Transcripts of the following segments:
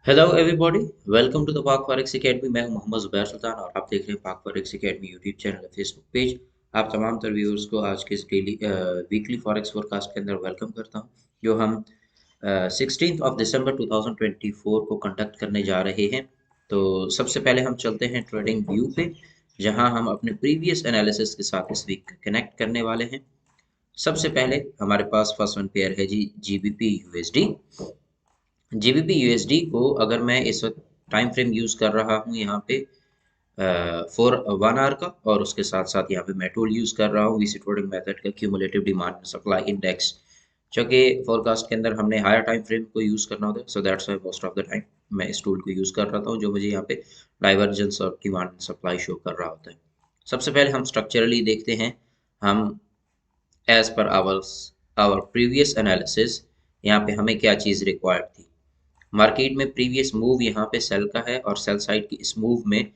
Hello everybody. Welcome to the Pak forex academy. मैं हूं मोहम्मद जुबैर सुल्तान और आप देख रहे हैं पाक फॉरेक्स एकेडमी यूट्यूब चैनल और फेसबुक पेज। आप तमाम तर व्यूअर्स को आज के इस डेली वीकली फॉरेक्स फोरकास्ट के अंदर वेलकम करता हूं, जो हम 16 ऑफ दिसंबर 2024 को कंडक्ट करने जा रहे हैं। तो सबसे पहले हम चलते हैं ट्रेडिंग व्यू पे, जहां हम अपने प्रीवियस एनालिसिस के साथ इस वीक कनेक्ट करने वाले हैं। सबसे पहले हमारे पास फर्स्ट वन पेयर है जी जीबीपी यूएसडी। जीबीपी यूएसडी को अगर मैं इस वक्त टाइम फ्रेम यूज कर रहा हूँ यहाँ पे फॉर 1 आवर का, और उसके साथ साथ यहाँ पे मैं टूल यूज कर रहा हूँ वीसी ट्रेडिंग मेथड का क्यूमुलेटिव डिमांड सप्लाई इंडेक्स। चूंकि फोरकास्ट के अंदर हमने हायर टाइम फ्रेम को यूज करना होता है, so that's why most of the time मैं इस टूल को यूज कर रहा हूँ, जो मुझे यहाँ पे डाइवर्जेंस और डिमांड सप्लाई शो कर रहा होता है। सबसे पहले हम स्ट्रक्चरली देखते हैं। हम as per hour previous analysis, यहाँ पे हमें क्या चीज़ रिक्वायर्ड थी। मार्केट में प्रीवियस मूव यहाँ पे सेल का है और सेल साइड की इस मूव में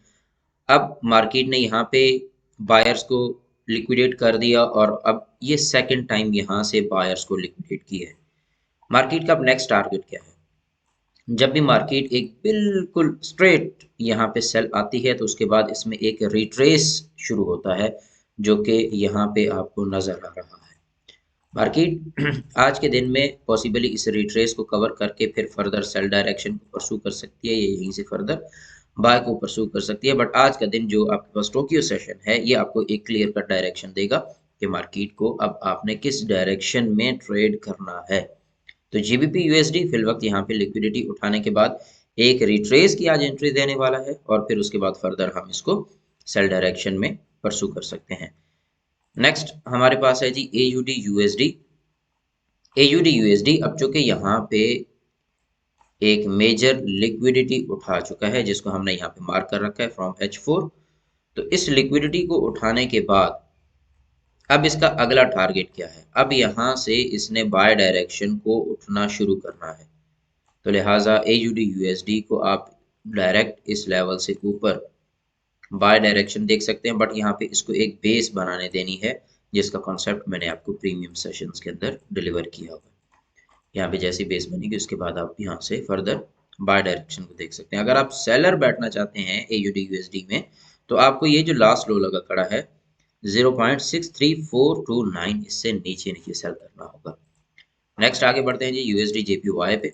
अब मार्केट ने यहाँ पे बायर्स को लिक्विडेट कर दिया, और अब ये सेकंड टाइम यहाँ से बायर्स को लिक्विडेट किया है। मार्केट का अब नेक्स्ट टारगेट क्या है। जब भी मार्केट एक बिल्कुल स्ट्रेट यहाँ पे सेल आती है तो उसके बाद इसमें एक रिट्रेस शुरू होता है, जो कि यहाँ पे आपको नजर आ रहा है। मार्केट आज के दिन में पॉसिबली इस रिट्रेस को कवर करके फिर फर्दर सेल डायरेक्शन को परसू कर सकती है, या यहीं से फर्दर बाय को परसू कर सकती है। बट आज का दिन जो आपके पास टोक्यो सेशन है, ये आपको एक क्लियर कट डायरेक्शन देगा कि मार्केट को अब आपने किस डायरेक्शन में ट्रेड करना है। तो जीबीपी यूएसडी फिल वक्त यहाँ पे लिक्विडिटी उठाने के बाद एक रिट्रेस की आज एंट्री देने वाला है, और फिर उसके बाद फर्दर हम इसको सेल डायरेक्शन में परसू कर सकते हैं। नेक्स्ट हमारे पास है जी एयूडी यूएसडी। एयूडी यूएसडी अब चूंकि यहाँ पे एक मेजर लिक्विडिटी उठा चुका है, जिसको हमने यहाँ पे मार्क कर रखा है फ्रॉम H4। तो इस लिक्विडिटी को उठाने के बाद अब इसका अगला टारगेट क्या है। अब यहाँ से इसने बाय डायरेक्शन को उठना शुरू करना है, तो लिहाजा एयूडी यूएसडी को आप डायरेक्ट इस लेवल से ऊपर बाय डायरेक्शन देख सकते हैं। बट यहाँ पे इसको एक बेस बनाने देनी है, जिसका कॉन्सेप्ट मैंने आपको प्रीमियम सेशंस के अंदर डिलीवर किया होगा। यहाँ पे जैसी बेस बनेगी उसके बाद आप यहाँ से फर्दर बाय डायरेक्शन को देख सकते हैं। अगर आप सेलर बैठना चाहते हैं एयूडी यूएसडी में, तो आपको ये जो लास्ट लो लगा खड़ा है 0.63429, इससे नीचे नीचे सेल करना होगा। नेक्स्ट आगे बढ़ते हैं जी यूएसडी जेपीवाई पे।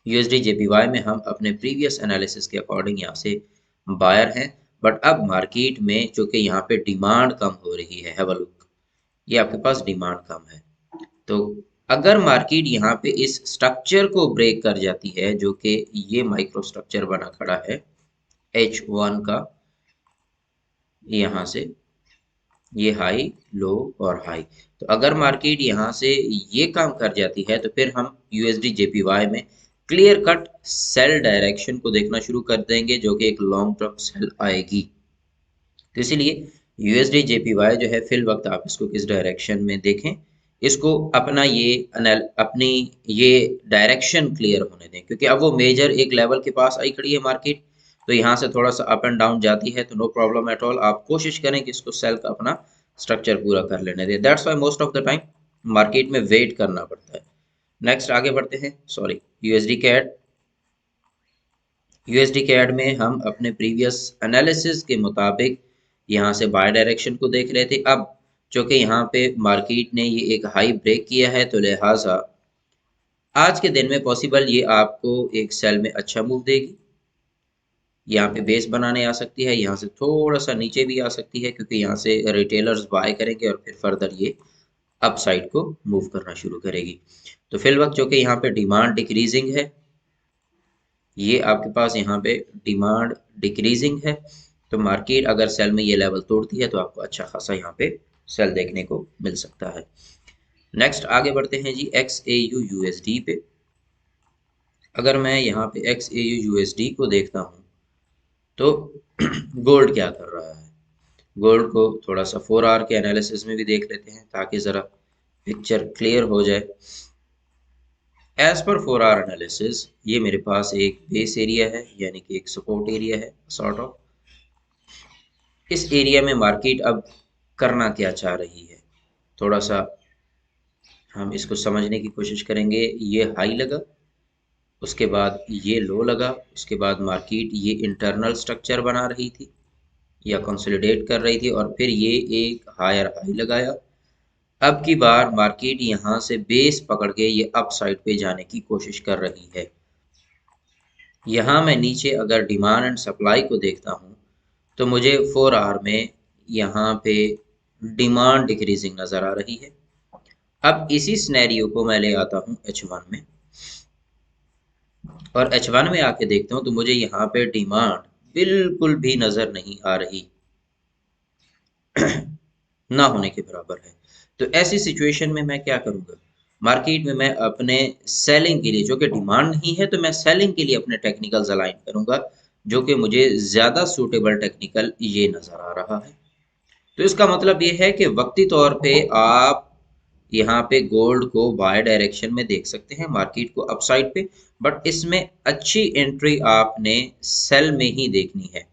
यूएसडी जेपीवाई में हम अपने प्रीवियस एनालिसिस के अकॉर्डिंग यहाँ से बायर हैं, बट अब मार्केट में चूंकि यहाँ पे डिमांड कम हो रही है, हैव अ लुक, ये आपके पास डिमांड कम है। तो अगर मार्केट यहाँ पे इस स्ट्रक्चर को ब्रेक कर जाती है, जो कि ये माइक्रो स्ट्रक्चर बना खड़ा है H1 का, यहाँ से ये हाई लो और हाई, तो अगर मार्केट यहाँ से ये काम कर जाती है तो फिर हम यूएसडी जेपीवाई में क्लियर कट सेल डायरेक्शन को देखना शुरू कर देंगे, जो कि एक लॉन्ग टर्म सेल आएगी। तो इसीलिए यूएसडी जेपीवाई जो है फिल वक्त आप इसको किस डायरेक्शन में देखें, इसको अपना अपनी ये डायरेक्शन क्लियर होने दें, क्योंकि अब वो मेजर एक लेवल के पास आई खड़ी है मार्केट। तो यहाँ से थोड़ा सा अप एंड डाउन जाती है तो नो प्रॉब्लम एट ऑल, आप कोशिश करें कि इसको सेल का अपना स्ट्रक्चर पूरा कर लेने दें। That's why most of the time market में वेट करना पड़ता है। नेक्स्ट आगे बढ़ते हैं। Sorry, USD CAD. USD CAD में हम अपने प्रीवियस एनालिसिस के मुताबिक यहाँ से बाय डायरेक्शन को देख रहे थे। अब चूंकि यहाँ पे मार्केट ने ये एक हाई ब्रेक किया है, तो लिहाजा आज के दिन में पॉसिबल ये आपको एक सेल में अच्छा मूव देगी। यहाँ पे बेस बनाने आ सकती है, यहाँ से थोड़ा सा नीचे भी आ सकती है, क्योंकि यहाँ से रिटेलर्स बाय करेंगे और फिर फर्दर ये अप साइड को मूव करना शुरू करेगी। तो फिल वक्त चूंकि यहाँ पे डिमांड डिक्रीजिंग है, ये आपके पास यहाँ पे डिमांड डिक्रीजिंग है, तो मार्केट अगर सेल में ये लेवल तोड़ती है तो आपको अच्छा खासा यहाँ पे सेल देखने को मिल सकता है। नेक्स्ट आगे बढ़ते हैं जी XAU USD पे। अगर मैं यहाँ पे XAU USD को देखता हूँ तो गोल्ड क्या कर रहा है। गोल्ड को थोड़ा सा 4 आवर के एनालिसिस में भी देख लेते हैं, ताकि ज़रा पिक्चर क्लियर हो जाए। एज पर 4 आवर एनालिसिस ये मेरे पास एक बेस एरिया है, यानी कि एक सपोर्ट एरिया है सॉर्ट ऑफ। इस एरिया में मार्केट अब करना क्या चाह रही है, थोड़ा सा हम इसको समझने की कोशिश करेंगे। ये हाई लगा, उसके बाद ये लो लगा, उसके बाद मार्केट ये इंटरनल स्ट्रक्चर बना रही थी या कंसोलिडेट कर रही थी और फिर ये एक हायर हाई लगाया। अब की बार मार्केट यहाँ से बेस पकड़ के ये अप साइड पे जाने की कोशिश कर रही है। यहाँ मैं नीचे अगर डिमांड एंड सप्लाई को देखता हूँ तो मुझे 4 आवर में यहाँ पे डिमांड डिक्रीजिंग नजर आ रही है। अब इसी सिनेरियो को मैं ले आता हूँ H1 में और H1 में आके देखता हूँ तो मुझे यहाँ पे डिमांड बिल्कुल भी नजर नहीं आ रही, ना होने के बराबर है। तो ऐसी सिचुएशन में मैं क्या करूँगा, मार्केट में मैं अपने सेलिंग के लिए, जो कि डिमांड नहीं है तो मैं सेलिंग के लिए अपने टेक्निकल्स अलाइन करूँगा, जो कि मुझे ज़्यादा सूटेबल टेक्निकल ये नज़र आ रहा है। तो इसका मतलब ये है कि वक्ती तौर पे आप यहाँ पे गोल्ड को बाय डायरेक्शन में देख सकते हैं, मार्केट को अपसाइड पे, बट इसमें अच्छी एंट्री आपने सेल में ही देखनी है।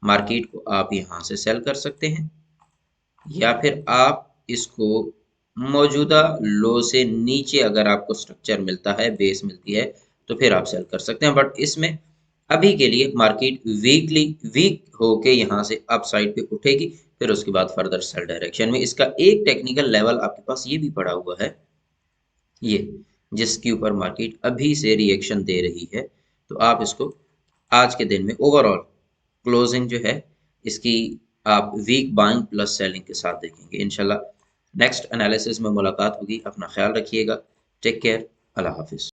मार्केट को आप यहाँ से सेल कर सकते हैं या फिर आप इसको मौजूदा लो से नीचे अगर आपको स्ट्रक्चर मिलता है, बेस मिलती है, तो फिर आप सेल कर सकते हैं। बट इसमें अभी के लिए मार्केट वीक होके यहाँ से अप साइड पे उठेगी, फिर उसके बाद फर्दर सेल डायरेक्शन में। इसका एक टेक्निकल लेवल आपके पास ये भी पड़ा हुआ है, ये जिसके ऊपर मार्केट अभी से रिएक्शन दे रही है। तो आप इसको आज के दिन में ओवरऑल क्लोजिंग जो है इसकी आप वीक बाइंग प्लस सेलिंग के साथ देखेंगे। इंशाल्लाह नेक्स्ट एनालिसिस में मुलाकात होगी। अपना ख्याल रखिएगा। Take care. अल्लाह हाफिज।